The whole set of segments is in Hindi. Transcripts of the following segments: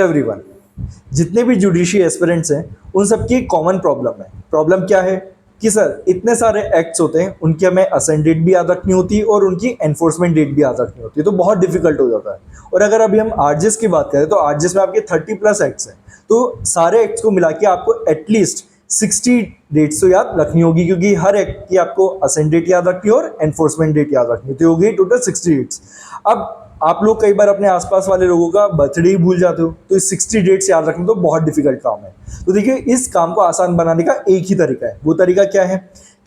एवरीवन, जितने भी जुडिशरी एस्पिरेंट्स हैं उन सबकी एक कॉमन प्रॉब्लम है। प्रॉब्लम क्या है कि सर इतने सारे एक्ट्स होते हैं, उनकी हमें असेंट डेट भी याद रखनी होती है और उनकी एनफोर्समेंट डेट भी याद रखनी होती है, तो बहुत डिफिकल्ट हो जाता है। और अगर अभी हम आरजेस की बात करें तो आरजेस में आपके 30+ एक्ट्स हैं, तो सारे एक्ट्स को मिला के आपको एटलीस्ट 60 डेट्स तो याद रखनी होगी, क्योंकि हर एक्ट की आपको असेंट डेट याद रखनी है और एनफोर्समेंट डेट याद रखनी होती होगी, टोटल 60 डेट्स। अब आप लोग कई बार अपने आसपास वाले लोगों का बर्थडे ही भूल जाते हो, तो इस 60 डेट्स याद रखना तो बहुत डिफिकल्ट काम है। तो देखिए, इस काम को आसान बनाने का एक ही तरीका है। वो तरीका क्या है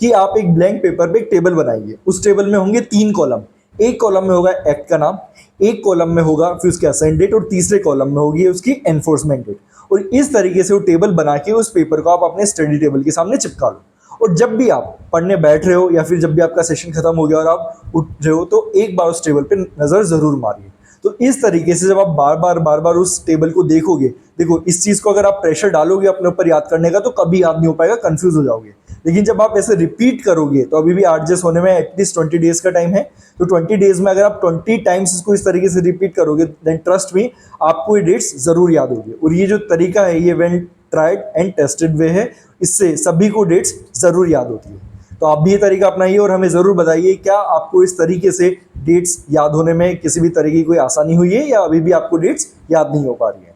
कि आप एक ब्लैंक पेपर पे एक टेबल बनाइए। उस टेबल में होंगे 3 कॉलम। एक कॉलम में होगा एक्ट का नाम, एक कॉलम में होगा फिर उसकी असाइन डेट और तीसरे कॉलम में होगी उसकी एनफोर्समेंट डेट। और इस तरीके से वो टेबल बना के उस पेपर को आप अपने स्टडी टेबल के सामने चिपका लो। और जब भी आप पढ़ने बैठ रहे हो या फिर जब भी आपका सेशन खत्म हो गया और आप उठ रहे हो, तो एक बार उस टेबल पे नज़र ज़रूर मारिए। तो इस तरीके से जब आप बार बार उस टेबल को देखोगे, देखो इस चीज़ को अगर आप प्रेशर डालोगे अपने ऊपर याद करने का तो कभी याद नहीं हो पाएगा, कंफ्यूज हो जाओगे। लेकिन जब आप ऐसे रिपीट करोगे तो अभी भी आरजेस होने में एटलीस्ट 20 डेज का टाइम है। तो 20 डेज में अगर आप 20 टाइम्स इसको इस तरीके से रिपीट करोगे, देन ट्रस्ट मी, आपको ये डेट्स ज़रूर याद होगी। और ये जो तरीका है, ये वेल ट्राइड एंड टेस्टेड वे है, इससे सभी को डेट्स ज़रूर याद होती है। तो आप भी ये तरीका अपनाइए और हमें ज़रूर बताइए, क्या आपको इस तरीके से डेट्स याद होने में किसी भी तरह की कोई आसानी हुई है या अभी भी आपको डेट्स याद नहीं हो पा रही है।